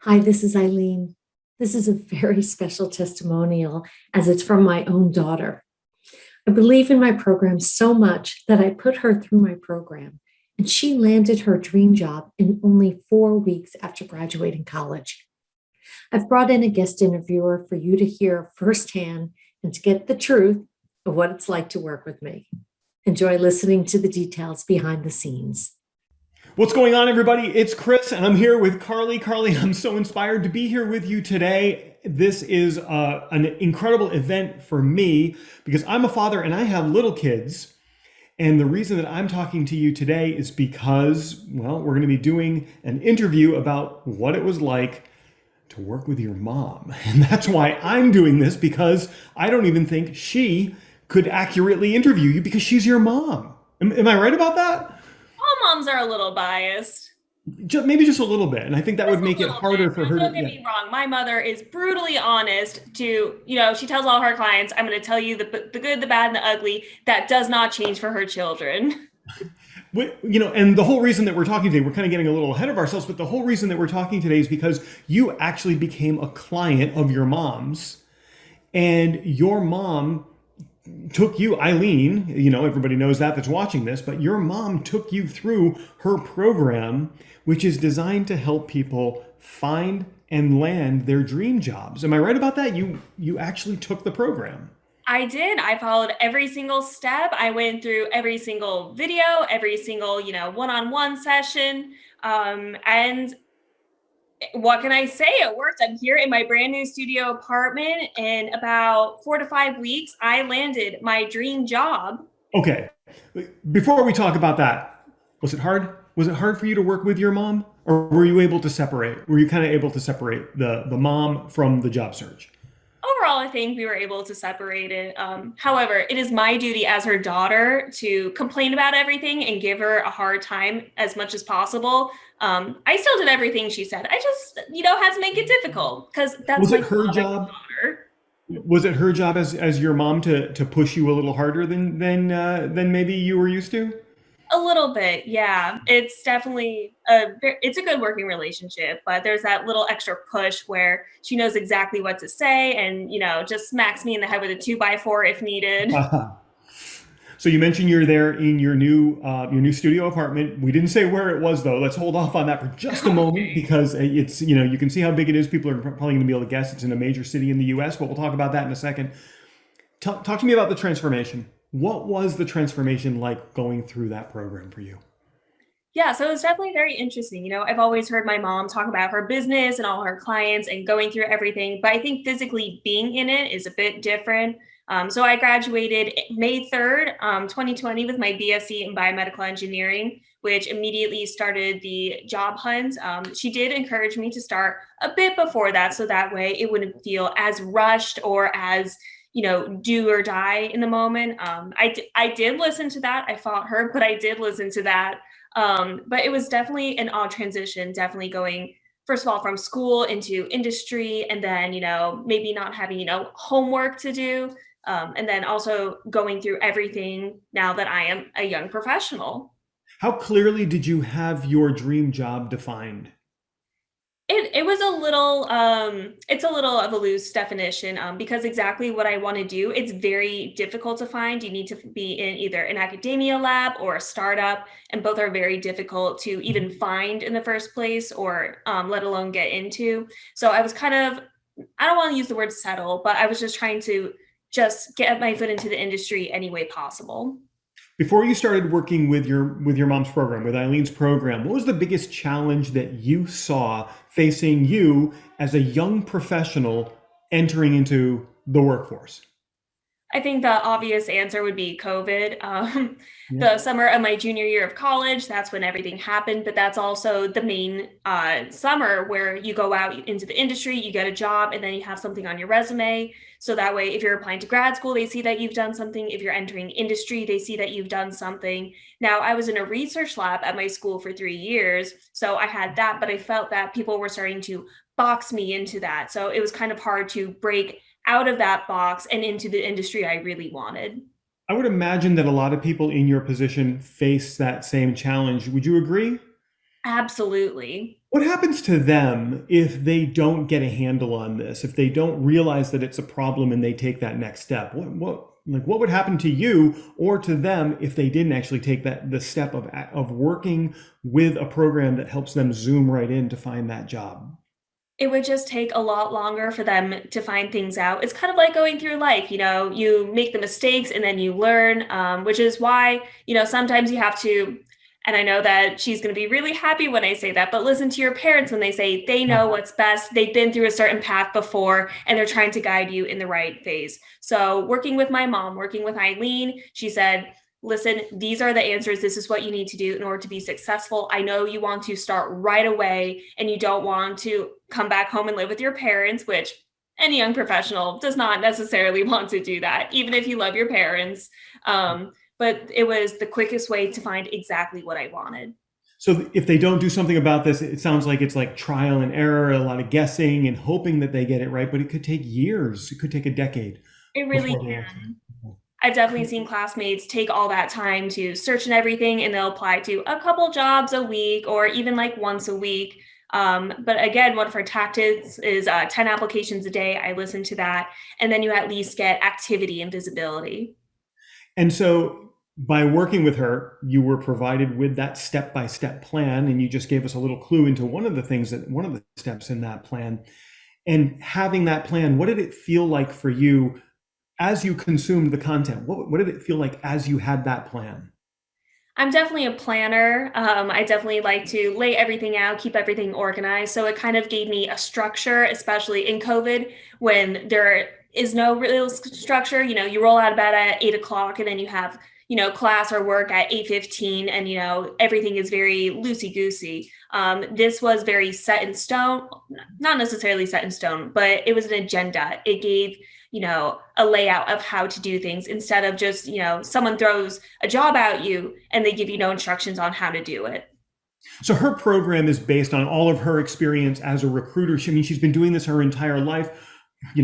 Hi, this is Eileen. This is a very special testimonial as it's from my own daughter. I believe in my program so much that I put her through my program, and she landed her dream job in only 4 weeks after graduating college. I've brought in a guest interviewer for you to hear firsthand and to get the truth of what it's like to work with me. Enjoy listening to the details behind the scenes. What's going on, everybody? It's Chris, and I'm here with Carlie. Carlie, I'm so inspired to be here with you today. This is an incredible event for me because I'm a father and I have little kids. And the reason that I'm talking to you today is because, well, we're going to be doing an interview about what it was like to work with your mom. And that's why I'm doing this, because I don't even think she could accurately interview you because she's your mom. Am I right about that? All moms are a little biased. Maybe just a little bit. And I think that would make it harder for her to. Don't get me wrong. My mother is brutally honest she tells all her clients, I'm going to tell you the good, the bad, and the ugly. That does not change for her children. And the whole reason that we're talking today, we're kind of getting a little ahead of ourselves, but the whole reason that we're talking today is because you actually became a client of your mom's, and your mom took you, Eileen, everybody knows that's watching this, but your mom took you through her program, which is designed to help people find and land their dream jobs. Am I right about that? You actually took the program. I did. I followed every single step. I went through every single video, every single, one-on-one session. And what can I say? It worked. I'm here in my brand new studio apartment. In about 4 to 5 weeks, I landed my dream job. Okay. Before we talk about that, was it hard? Was it hard for you to work with your mom? Or were you able to separate? Were you kind of able to separate the mom from the job search? Overall, I think we were able to separate it. However, it is my duty as her daughter to complain about everything and give her a hard time as much as possible. I still did everything she said. I just, had to make it difficult because that's was it her job. Was it her job as your mom to push you a little harder than maybe you were used to? A little bit, yeah. It's definitely it's a good working relationship, but there's that little extra push where she knows exactly what to say and, just smacks me in the head with a 2x4 if needed. So you mentioned you're there in your new studio apartment. We didn't say where it was, though. Let's hold off on that for just a moment because it's, you can see how big it is. People are probably going to be able to guess it's in a major city in the US, but we'll talk about that in a second. Talk to me about the transformation. What was the transformation like going through that program for you? Yeah, so it was definitely very interesting. I've always heard my mom talk about her business and all her clients and going through everything, but I think physically being in it is a bit different. So I graduated May 3rd, 2020 with my BSc in biomedical engineering, which immediately started the job hunt. She did encourage me to start a bit before that, so that way it wouldn't feel as rushed or as do or die in the moment. I did listen to that. I fought her, but I did listen to that. But it was definitely an odd transition, definitely going, first of all, from school into industry, and then, maybe not having, homework to do. And then also going through everything now that I am a young professional. How clearly did you have your dream job defined? It was a little, it's a little of a loose definition because exactly what I want to do, it's very difficult to find. You need to be in either an academia lab or a startup, and both are very difficult to even find in the first place or let alone get into. So I was kind of, I don't want to use the word settle, but I was just trying to just get my foot into the industry any way possible. Before you started working with your mom's program, with Eileen's program, what was the biggest challenge that you saw facing you as a young professional entering into the workforce? I think the obvious answer would be COVID. The summer of my junior year of college, that's when everything happened, but that's also the main summer where you go out into the industry, you get a job, and then you have something on your resume. So that way, if you're applying to grad school, they see that you've done something. If you're entering industry, they see that you've done something. Now, I was in a research lab at my school for 3 years, so I had that, but I felt that people were starting to box me into that. So it was kind of hard to break out of that box and into the industry I really wanted. I would imagine that a lot of people in your position face that same challenge. Would you agree? Absolutely. What happens to them if they don't get a handle on this, if they don't realize that it's a problem and they take that next step? What would happen to you or to them if they didn't actually take the step of working with a program that helps them zoom right in to find that job? It would just take a lot longer for them to find things out. It's kind of like going through life, you make the mistakes and then you learn, which is why, sometimes you have to, and I know that she's going to be really happy when I say that, but listen to your parents when they say they know what's best. They've been through a certain path before and they're trying to guide you in the right phase. So working with my mom, working with Eileen, she said, listen, these are the answers. This is what you need to do in order to be successful. I know you want to start right away and you don't want to come back home and live with your parents, which any young professional does not necessarily want to do that, even if you love your parents. But it was the quickest way to find exactly what I wanted. So if they don't do something about this, it sounds like it's like trial and error, a lot of guessing and hoping that they get it right, but it could take years. It could take a decade. It really can. I've definitely seen classmates take all that time to search and everything, and they'll apply to a couple jobs a week or even like once a week. But again, one of our tactics is 10 applications a day. I listen to that. And then you at least get activity and visibility. And so by working with her, you were provided with that step-by-step plan, and you just gave us a little clue into one of the steps in that plan. And having that plan, what did it feel like for you as you consumed the content? What did it feel like as you had that plan? I'm definitely a planner. I definitely like to lay everything out, keep everything organized. So it kind of gave me a structure, especially in COVID when there is no real structure. You roll out of bed at 8 o'clock and then you have, class or work at 8:15 and, everything is very loosey-goosey. This was very set in stone, not necessarily set in stone, but it was an agenda. It gave a layout of how to do things instead of just, someone throws a job at you and they give you no instructions on how to do it. So her program is based on all of her experience as a recruiter. She's been doing this her entire life.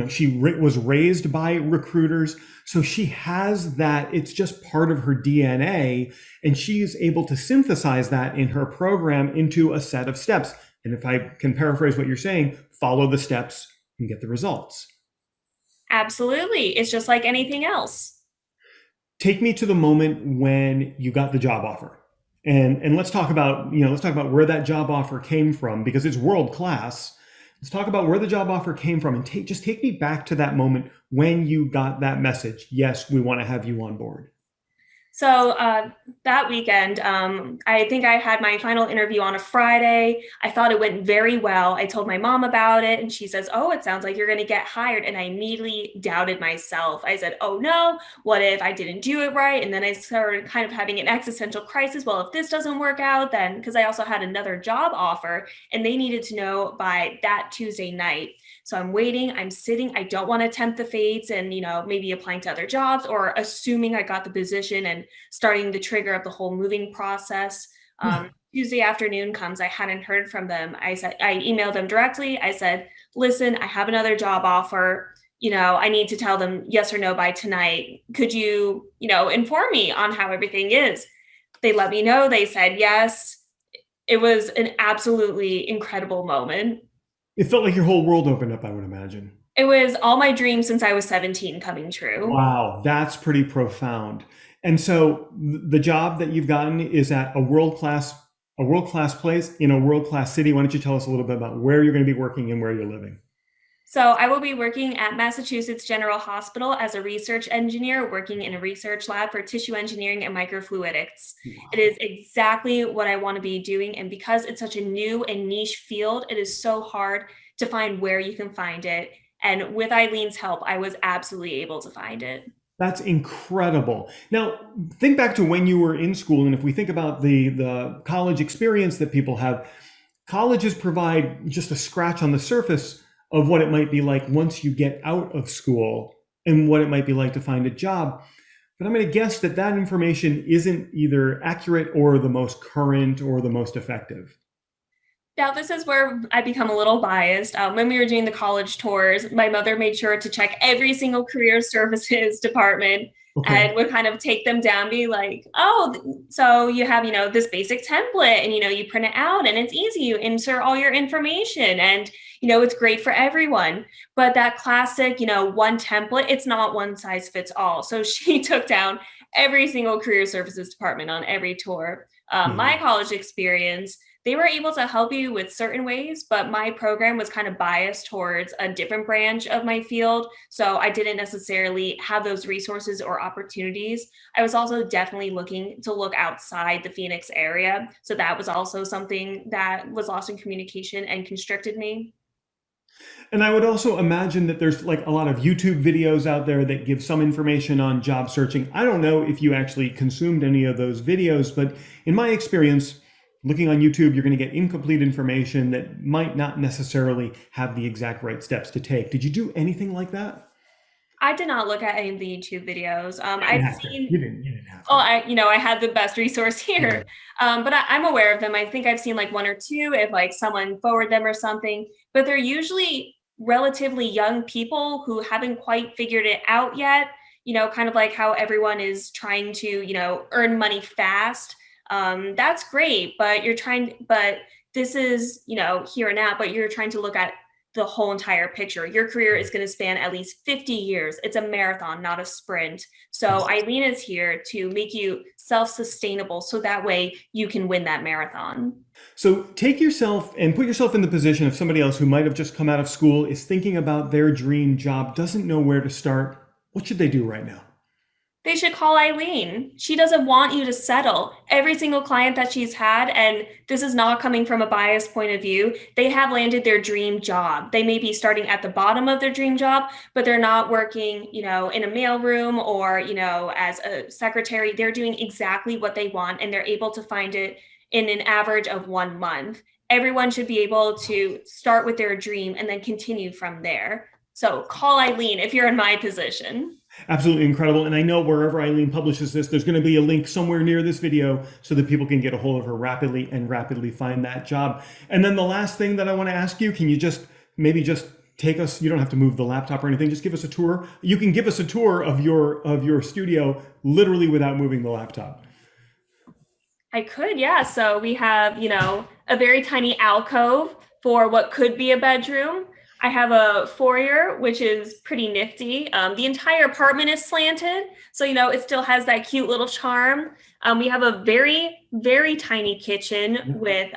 She was raised by recruiters. So she has that. It's just part of her DNA. And she's able to synthesize that in her program into a set of steps. And if I can paraphrase what you're saying, follow the steps and get the results. Absolutely. It's just like anything else. Take me to the moment when you got the job offer. And let's talk about, where that job offer came from, because it's world class. Let's talk about where the job offer came from and just take me back to that moment when you got that message. Yes, we want to have you on board. So that weekend, I think I had my final interview on a Friday. I thought it went very well. I told my mom about it and she says, oh, it sounds like you're going to get hired. And I immediately doubted myself. I said, oh no, what if I didn't do it right? And then I started kind of having an existential crisis. Well, if this doesn't work out, then because I also had another job offer and they needed to know by that Tuesday night. So I'm waiting, I'm sitting, I don't want to tempt the fates and, maybe applying to other jobs or assuming I got the position and starting the trigger of the whole moving process. Tuesday afternoon comes, I hadn't heard from them. I emailed them directly. I said, listen, I have another job offer. I need to tell them yes or no by tonight. Could you, inform me on how everything is? They let me know. They said yes. It was an absolutely incredible moment. It felt like your whole world opened up, I would imagine. It was all my dreams since I was 17 coming true. Wow, that's pretty profound. And so the job that you've gotten is at a world-class place in a world-class city. Why don't you tell us a little bit about where you're going to be working and where you're living? So I will be working at Massachusetts General Hospital as a research engineer, working in a research lab for tissue engineering and microfluidics. Wow. It is exactly what I want to be doing. And because it's such a new and niche field, it is so hard to find where you can find it. And with Eileen's help, I was absolutely able to find it. That's incredible. Now, think back to when you were in school. And if we think about the college experience that people have, colleges provide just a scratch on the surface of what it might be like once you get out of school and what it might be like to find a job. But I'm going to guess that information isn't either accurate or the most current or the most effective. Now, this is where I become a little biased. When we were doing the college tours, my mother made sure to check every single career services department Okay. and would kind of take them down, be like, oh, so you have, this basic template and, you print it out and it's easy. You insert all your information and, it's great for everyone. But that classic, one template, it's not one size fits all. So she took down every single career services department on every tour. My college experience, they were able to help you with certain ways, but my program was kind of biased towards a different branch of my field. So I didn't necessarily have those resources or opportunities. I was also definitely looking to look outside the Phoenix area. So that was also something that was lost in communication and constricted me. And I would also imagine that there's like a lot of YouTube videos out there that give some information on job searching. I don't know if you actually consumed any of those videos, but in my experience, looking on YouTube, you're going to get incomplete information that might not necessarily have the exact right steps to take. Did you do anything like that? I did not look at any of the YouTube videos. You I've have to. seen, You didn't have oh, to. I had the best resource here, but I'm aware of them. I think I've seen like one or two if like someone forward them or something, but they're usually relatively young people who haven't quite figured it out yet. Kind of like how everyone is trying to, earn money fast. That's great, but this is, here and now, but you're trying to look at the whole entire picture. Your career is going to span at least 50 years. It's a marathon, not a sprint. So Eileen is here to make you self-sustainable so that way you can win that marathon. So take yourself and put yourself in the position of somebody else who might have just come out of school, is thinking about their dream job, doesn't know where to start. What should they do right now? They should call Eileen. She doesn't want you to settle. Every single client that she's had, and this is not coming from a biased point of view, they have landed their dream job. They may be starting at the bottom of their dream job, but they're not working, in a mailroom or, as a secretary. They're doing exactly what they want and they're able to find it in an average of 1 month. Everyone should be able to start with their dream and then continue from there. So call Eileen if you're in my position. Absolutely incredible. And I know wherever Eileen publishes this, there's going to be a link somewhere near this video so that people can get a hold of her rapidly and rapidly find that job. And then the last thing that I want to ask you, can you maybe take us, you don't have to move the laptop or anything, just give us a tour. You can give us a tour of your studio literally without moving the laptop. I could, yeah. So we have, a very tiny alcove for what could be a bedroom. I have a foyer, which is pretty nifty. The entire apartment is slanted, so it still has that cute little charm. We have a very, very tiny kitchen with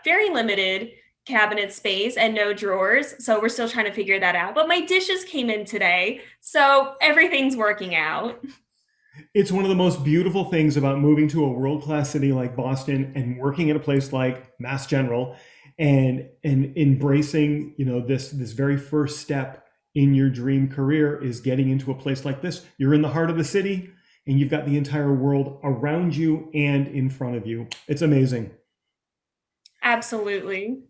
very limited cabinet space and no drawers, so we're still trying to figure that out. But my dishes came in today, so everything's working out. It's one of the most beautiful things about moving to a world-class city like Boston and working at a place like Mass General and embracing, this very first step in your dream career is getting into a place like this. You're in the heart of the city and you've got the entire world around you and in front of you. It's amazing. Absolutely.